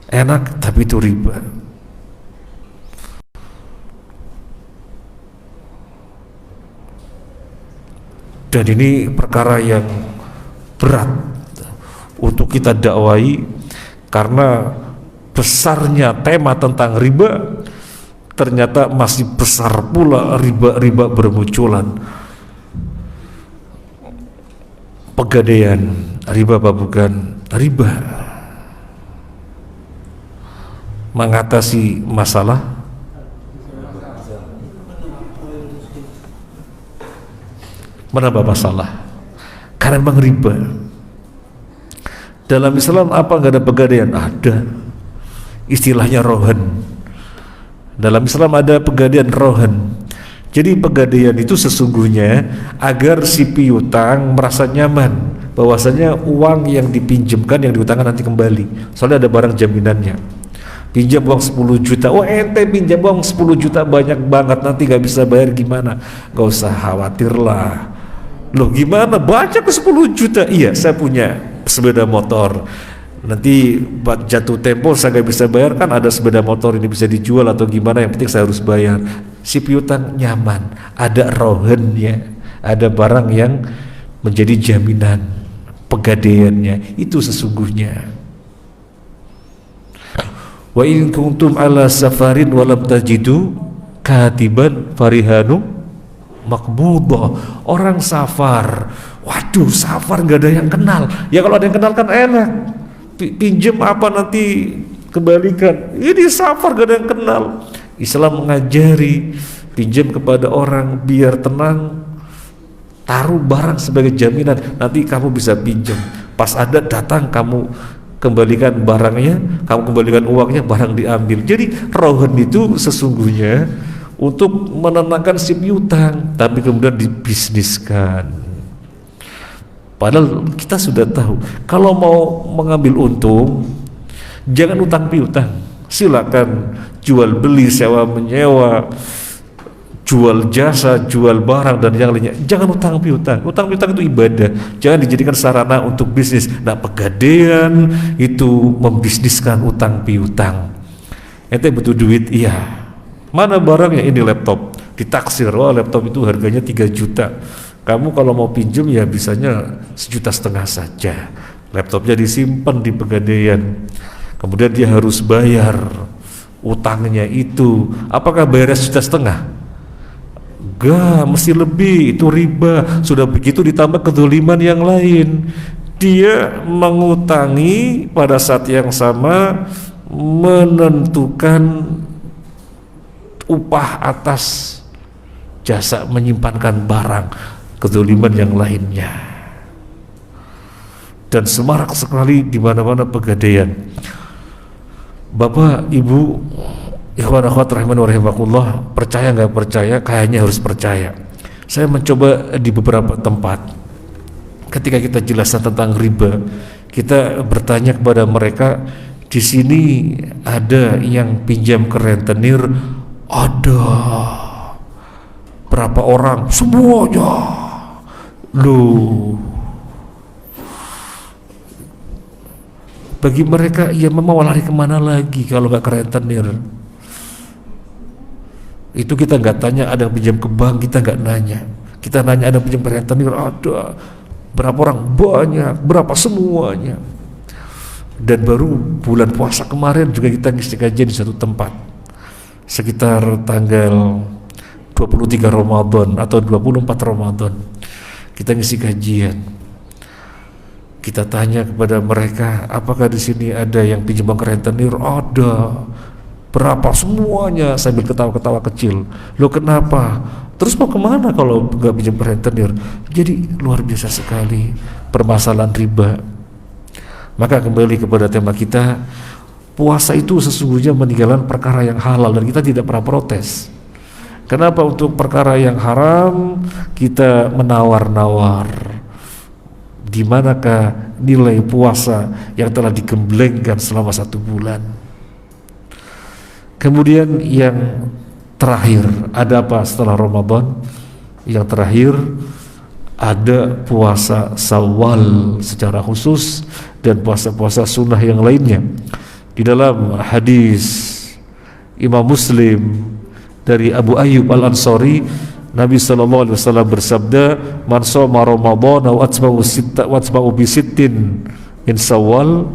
Enak, tapi itu riba. Dan ini perkara yang berat untuk kita dakwai, karena besarnya tema tentang riba ternyata masih besar pula riba-riba bermunculan. Pegadaian, riba apa bukan? Riba. Mengatasi masalah menambah masalah. Karena memang riba. Dalam Islam apa nggak ada pegadaian? Ada. Istilahnya rohan. Dalam Islam ada pegadaian rohan. Jadi pegadaian itu sesungguhnya agar si piutang merasa nyaman bahwasanya uang yang dipinjamkan, yang diutangkan nanti kembali. Soalnya ada barang jaminannya. Pinjam uang 10 juta, oh ente pinjam uang 10 juta banyak banget, nanti gak bisa bayar gimana? Gak usah khawatir lah. Loh gimana? Banyak ke 10 juta? Iya, saya punya sepeda motor, nanti buat jatuh tempo saya gak bisa bayar, kan ada sepeda motor ini bisa dijual atau gimana, yang penting saya harus bayar. Si piutang nyaman, ada rohannya, ada barang yang menjadi jaminan pegadaiannya, itu sesungguhnya. Wa in kuntum ala safarin walam tajidu katiban farihanu makbudah. Orang safar, waduh safar gak ada yang kenal. Ya kalau ada yang kenal kan enak, pinjem apa nanti kembalikan. Ini safar gak ada yang kenal. Islam mengajari pinjam kepada orang biar tenang, taruh barang sebagai jaminan, nanti kamu bisa pinjam. Pas ada datang kamu kembalikan barangnya, kamu kembalikan uangnya, barang diambil. Jadi rohan itu sesungguhnya untuk menenangkan si piutang, tapi kemudian dibisniskan. Padahal kita sudah tahu, kalau mau mengambil untung, jangan utang piutang. Silakan jual beli, sewa menyewa, jual jasa, jual barang dan yang lainnya. Jangan utang piutang. Utang piutang itu ibadah, jangan dijadikan sarana untuk bisnis. Nah, pegadaian itu membisniskan utang piutang. Ente butuh duit, iya. Mana barangnya? Ini laptop. Ditaksir, wah laptop itu harganya 3 juta. Kamu kalau mau pinjam ya bisanya 1,5 juta saja. Laptopnya disimpan di pegadaian. Kemudian dia harus bayar utangnya itu. Apakah bayarnya 1,5 juta? Enggak, mesti lebih, itu riba. Sudah begitu ditambah kedzaliman yang lain. Dia mengutangi pada saat yang sama menentukan upah atas jasa menyimpankan barang, kedzaliman yang lainnya. Dan semarak sekali di mana-mana pegadaian. Bapak, Ibu, ikhwan akhwat rahimani wa rahimakumullah, percaya nggak percaya, kayaknya harus percaya. Saya mencoba di beberapa tempat, ketika kita jelaskan tentang riba, kita bertanya kepada mereka, di sini ada yang pinjam ke rentenir, ada berapa orang? Semuanya. Loh, bagi mereka ya memang lari kemana lagi kalau nggak ke rentenir? Itu kita nggak tanya ada yang pinjam ke bank, kita nggak nanya. Kita nanya ada yang pinjam ke rentenir, ada berapa orang? Banyak. Berapa? Semuanya. Dan baru bulan puasa kemarin juga kita ngisi kajian di satu tempat, sekitar tanggal 23 Ramadan atau 24 Ramadan kita ngisi kajian. Kita tanya kepada mereka, apakah di sini ada yang pinjam ke rentenir? Ada. Berapa? Semuanya, sambil ketawa-ketawa kecil. Loh kenapa? Terus mau kemana kalau nggak pinjam ke rentenir? Jadi luar biasa sekali permasalahan riba. Maka kembali kepada tema kita, puasa itu sesungguhnya meninggalkan perkara yang halal dan kita tidak pernah protes. Kenapa untuk perkara yang haram kita menawar-nawar? Di manakah nilai puasa yang telah digemblengkan selama 1 bulan? Kemudian yang terakhir, ada apa setelah Ramadan? Yang terakhir ada puasa Syawal secara khusus dan puasa-puasa sunnah yang lainnya. Di dalam hadis Imam Muslim dari Abu Ayyub Al-Ansari, Nabi SAW bersabda, man shoma Ramadan wa atba'u bi sittin min Syawal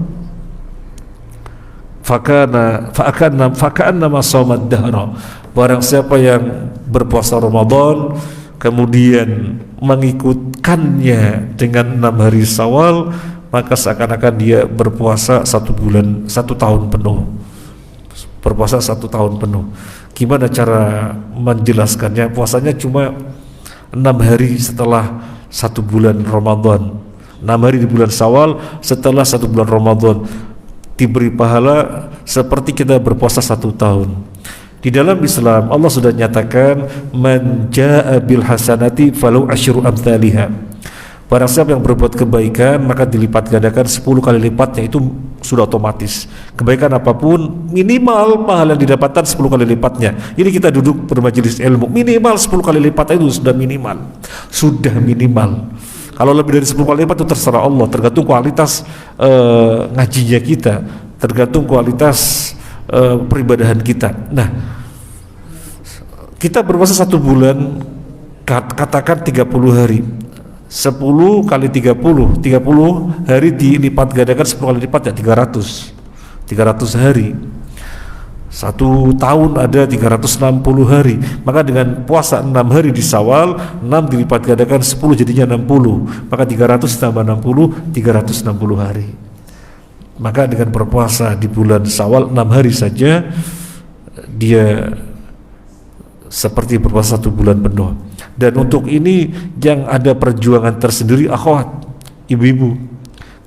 faka'anna ma shoma ad-dahra. Barang siapa yang berpuasa Ramadan kemudian mengikutkannya dengan 6 hari Syawal, maka seakan-akan dia berpuasa 1 bulan, 1 tahun penuh. Berpuasa 1 tahun penuh. Gimana cara menjelaskannya? Puasanya cuma 6 hari setelah 1 bulan Ramadan, 6 hari di bulan Syawal setelah 1 bulan Ramadan, diberi pahala seperti kita berpuasa 1 tahun. Di dalam Islam Allah sudah nyatakan man jaa bil hasanati falau asyru amthaliha. Barang siapa yang berbuat kebaikan maka dilipat gandakan 10 kali lipatnya, itu sudah otomatis. Kebaikan apapun minimal pahala yang didapatkan 10 kali lipatnya. Ini kita duduk bermajelis ilmu, minimal 10 kali lipat itu sudah minimal. Sudah minimal. Kalau lebih dari 10 kali lipat itu terserah Allah, tergantung kualitas ngajinya kita, tergantung kualitas peribadahan kita. Nah, kita berpuasa 1 bulan, katakan 30 hari, 10 kali 30 hari dilipat gandakan 10 kali lipat ya 300 hari. 1 tahun ada 360 hari, maka dengan puasa 6 hari di Syawal, 6 dilipat gandakan 10 jadinya 60, maka 300 tambah 60, 360 hari. Maka dengan berpuasa di bulan Syawal 6 hari saja, dia seperti berpuasa 1 bulan penuh. Dan untuk ini yang ada perjuangan tersendiri akhwat, ibu-ibu.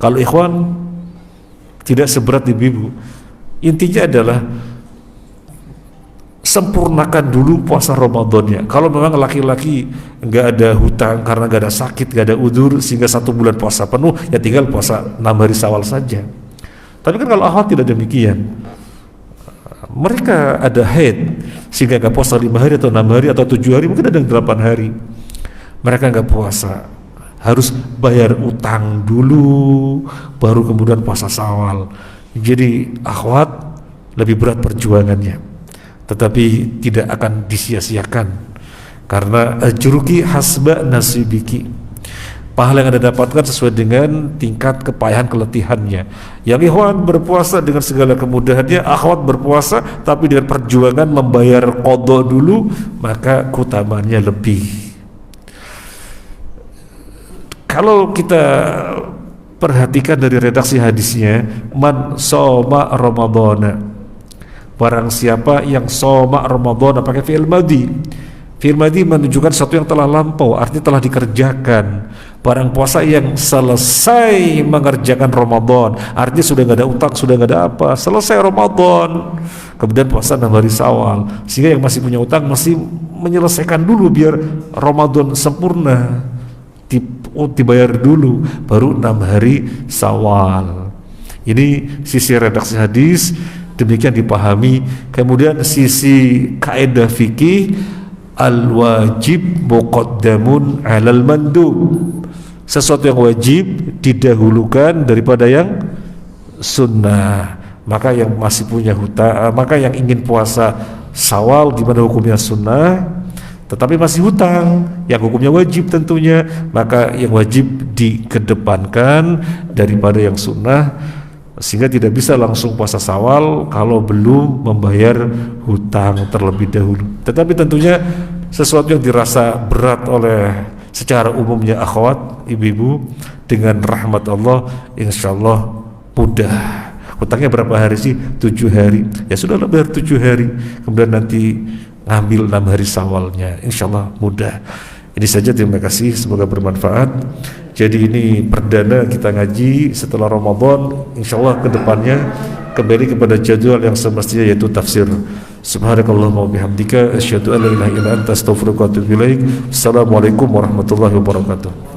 Kalau ikhwan tidak seberat ibu-ibu. Intinya adalah sempurnakan dulu puasa Ramadannya. Kalau memang laki-laki nggak ada hutang karena nggak ada sakit, nggak ada udzur sehingga 1 bulan puasa penuh, ya tinggal puasa 6 hari Syawal saja. Tapi kan kalau akhwat tidak demikian, mereka ada haid sehingga nggak puasa 5 hari atau 6 hari atau 7 hari, mungkin ada yang 8 hari, mereka nggak puasa, harus bayar utang dulu baru kemudian puasa Syawal. Jadi akhwat lebih berat perjuangannya, tetapi tidak akan disia-siakan karena ajruki hasba nasibiki. Pahala yang Anda dapatkan sesuai dengan tingkat kepayahan keletihannya. Yang ikhwan berpuasa dengan segala kemudahannya, akhwat berpuasa tapi dengan perjuangan membayar qadha dulu, maka keutamaannya lebih. Kalau kita perhatikan dari redaksi hadisnya, man shoma ramadhana, barang siapa yang shoma ramadhana, pakai fi'il madhi. Fi'il madhi menunjukkan sesuatu yang telah lampau, artinya telah dikerjakan. Barang puasa yang selesai mengerjakan Ramadan, artinya sudah nggak ada utang, sudah nggak ada apa, selesai Ramadan, kemudian puasa 6 hari Syawal, sehingga yang masih punya utang masih menyelesaikan dulu biar Ramadan sempurna, dibayar dulu, baru 6 hari Syawal. Ini sisi redaksi hadis, demikian dipahami. Kemudian sisi kaidah fikih, al-wajib muqaddamun 'alal mandub. Sesuatu yang wajib didahulukan daripada yang sunnah. Maka yang masih punya hutang, maka yang ingin puasa Syawal di mana hukumnya sunnah tetapi masih hutang yang hukumnya wajib tentunya, maka yang wajib dikedepankan daripada yang sunnah, sehingga tidak bisa langsung puasa Syawal kalau belum membayar hutang terlebih dahulu. Tetapi tentunya sesuatu yang dirasa berat oleh secara umumnya akhwat, ibu-ibu, dengan rahmat Allah insyaallah mudah. Hutangnya berapa hari sih? 7 hari. Ya sudah bayar 7 hari, kemudian nanti ngambil 6 hari Syawalnya, insyaallah mudah. Ini saja, terima kasih, semoga bermanfaat. Jadi ini perdana kita ngaji setelah Ramadan, insyaallah kedepannya kembali kepada jadwal yang semestinya, yaitu tafsir. Subhanakallahumma wa bihamdika asyhadu an la ilaha illa anta astaghfiruka wa atubu ilaik. Assalamualaikum warahmatullahi wabarakatuh.